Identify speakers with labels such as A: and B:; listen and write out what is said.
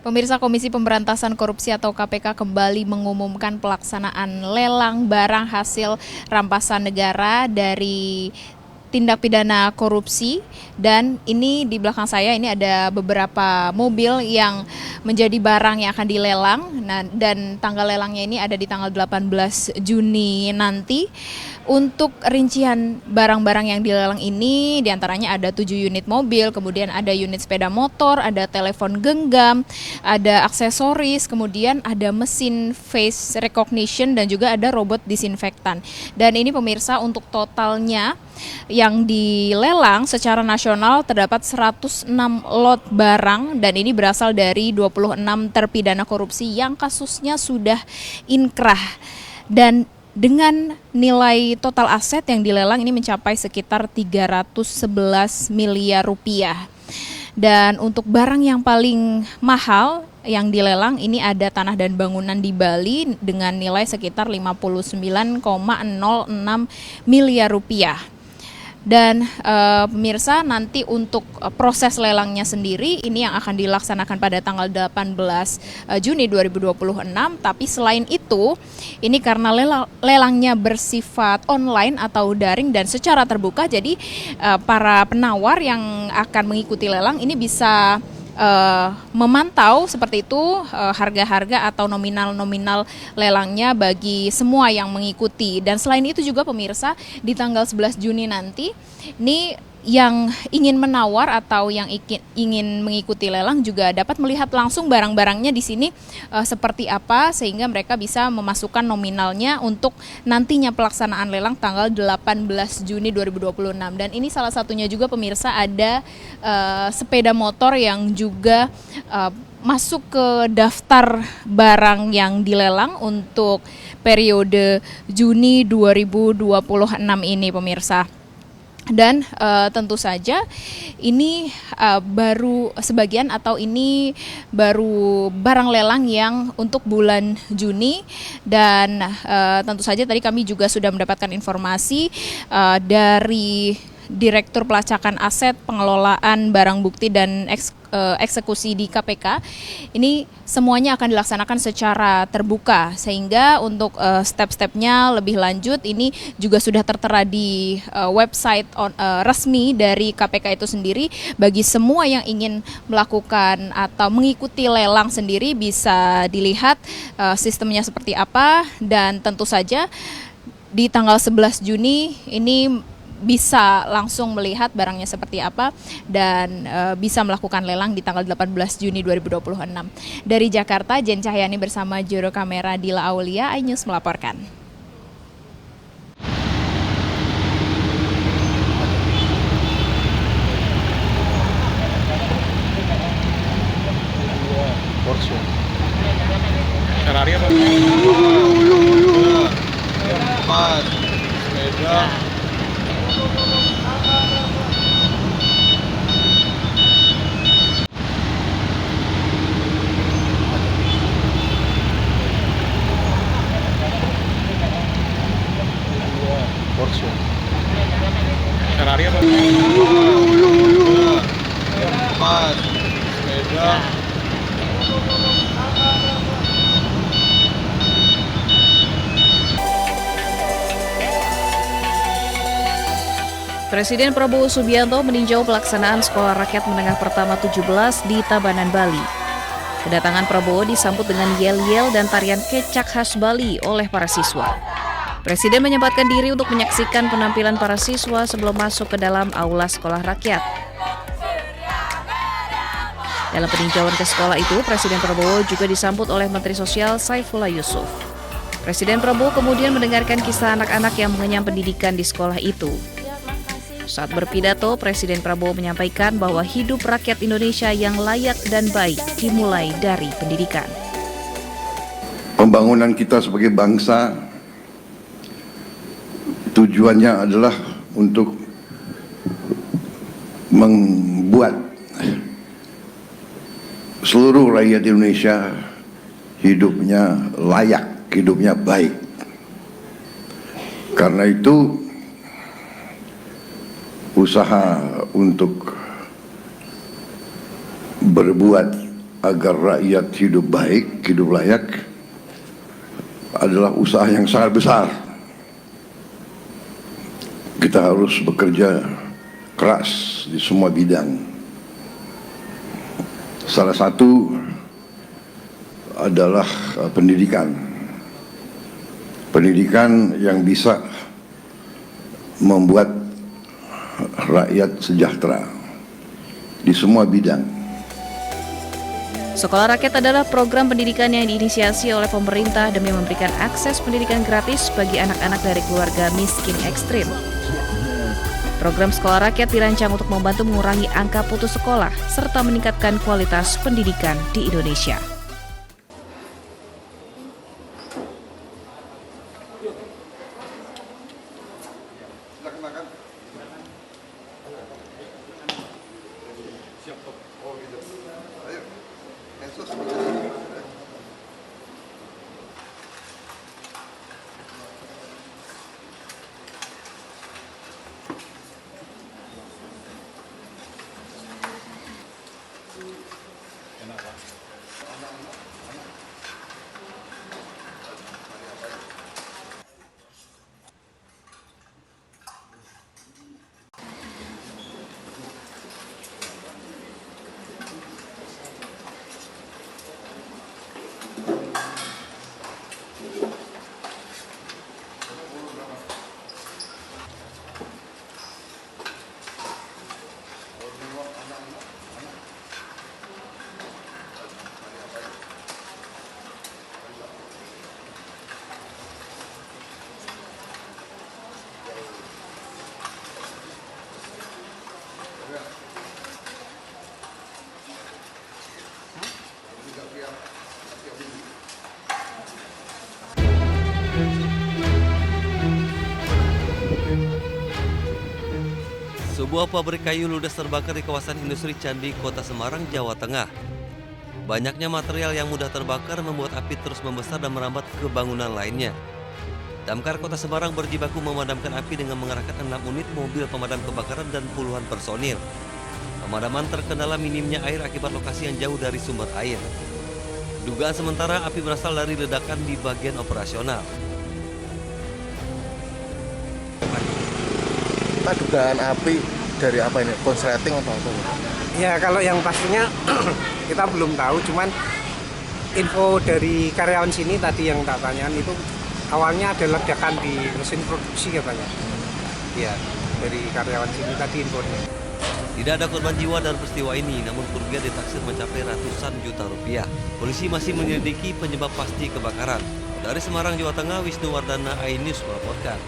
A: Pemirsa, Komisi Pemberantasan Korupsi atau KPK kembali mengumumkan pelaksanaan lelang barang hasil rampasan negara dari tindak pidana korupsi, dan ini di belakang saya ini ada beberapa mobil yang menjadi barang yang akan dilelang. Nah, dan tanggal lelangnya ini ada di tanggal 18 Juni nanti. Untuk rincian barang-barang yang dilelang ini diantaranya ada 7 unit mobil, kemudian ada unit sepeda motor, ada telepon genggam, ada aksesoris, kemudian ada mesin face recognition, dan juga ada robot disinfektan. Dan ini pemirsa, untuk totalnya yang dilelang secara nasional terdapat 106 lot barang, dan ini berasal dari 26 terpidana korupsi yang kasusnya sudah inkrah. Dan dengan nilai total aset yang dilelang ini mencapai sekitar 311 miliar rupiah. Dan untuk barang yang paling mahal yang dilelang ini ada tanah dan bangunan di Bali dengan nilai sekitar 59,06 miliar rupiah. Dan pemirsa, nanti untuk proses lelangnya sendiri ini yang akan dilaksanakan pada tanggal 18 Juni 2026. Tapi selain itu, ini karena lelangnya bersifat online atau daring dan secara terbuka, jadi para penawar yang akan mengikuti lelang ini bisa memantau seperti itu harga-harga atau nominal-nominal lelangnya bagi semua yang mengikuti. Dan selain itu juga pemirsa, di tanggal 11 Juni nanti ini yang ingin menawar atau yang ingin mengikuti lelang juga dapat melihat langsung barang-barangnya di sini seperti apa, sehingga mereka bisa memasukkan nominalnya untuk nantinya pelaksanaan lelang tanggal 18 Juni 2026. Dan ini salah satunya juga pemirsa, ada sepeda motor yang juga masuk ke daftar barang yang dilelang untuk periode Juni 2026 ini pemirsa. Dan tentu saja ini baru sebagian atau ini baru barang lelang yang untuk bulan Juni. Dan tentu saja tadi kami juga sudah mendapatkan informasi dari Direktur Pelacakan Aset, Pengelolaan Barang Bukti dan Eksekusi di KPK. Ini semuanya akan dilaksanakan secara terbuka, sehingga untuk step-stepnya lebih lanjut ini juga sudah tertera di website resmi dari KPK itu sendiri. Bagi semua yang ingin melakukan atau mengikuti lelang sendiri bisa dilihat sistemnya seperti apa. Dan tentu saja di tanggal 11 Juni ini bisa langsung melihat barangnya seperti apa dan bisa melakukan lelang di tanggal 18 Juni 2026. Dari Jakarta, Jen Cahyani bersama juru kamera Dila Aulia, iNews melaporkan.
B: Porsche. Ferrari apa? Empat. Sepeda. Porsche. Ferrari apa? Empat. Sepeda.
C: Presiden Prabowo Subianto meninjau pelaksanaan Sekolah Rakyat Menengah Pertama 17 di Tabanan, Bali. Kedatangan Prabowo disambut dengan yel-yel dan tarian kecak khas Bali oleh para siswa. Presiden menyempatkan diri untuk menyaksikan penampilan para siswa sebelum masuk ke dalam aula Sekolah Rakyat. Dalam peninjauan ke sekolah itu, Presiden Prabowo juga disambut oleh Menteri Sosial Saifullah Yusuf. Presiden Prabowo kemudian mendengarkan kisah anak-anak yang mengenyam pendidikan di sekolah itu. Saat berpidato, Presiden Prabowo menyampaikan bahwa hidup rakyat Indonesia yang layak dan baik dimulai dari pendidikan.
D: Pembangunan kita sebagai bangsa tujuannya adalah untuk membuat seluruh rakyat Indonesia hidupnya layak, hidupnya baik. Karena itu usaha untuk berbuat agar rakyat hidup baik, hidup layak adalah usaha yang sangat besar. Kita harus bekerja keras di semua bidang. Salah satu adalah pendidikan. Pendidikan yang bisa membuat rakyat sejahtera di semua bidang.
C: Sekolah Rakyat adalah program pendidikan yang diinisiasi oleh pemerintah demi memberikan akses pendidikan gratis bagi anak-anak dari keluarga miskin ekstrim. Program Sekolah Rakyat dirancang untuk membantu mengurangi angka putus sekolah serta meningkatkan kualitas pendidikan di Indonesia.
E: Sebuah pabrik kayu ludes terbakar di kawasan industri Candi, Kota Semarang, Jawa Tengah. Banyaknya material yang mudah terbakar membuat api terus membesar dan merambat ke bangunan lainnya. Damkar Kota Semarang berjibaku memadamkan api dengan mengerahkan 6 unit mobil pemadam kebakaran dan puluhan personil. Pemadaman terkendala minimnya air akibat lokasi yang jauh dari sumber air. Dugaan sementara api berasal dari ledakan di bagian operasional.
F: Pak, dugaan api dari apa ini? Konsleting atau apa?
G: Ya, kalau yang pastinya kita belum tahu, cuman info dari karyawan sini tadi yang tak tanyakan itu awalnya ada ledakan di mesin produksi katanya. Ya, dari karyawan sini tadi infonya.
E: Tidak ada korban jiwa dalam peristiwa ini, namun kerugian ditaksir mencapai ratusan juta rupiah. Polisi masih menyelidiki penyebab pasti kebakaran. Dari Semarang, Jawa Tengah, Wisnu Wardana, iNews melaporkan.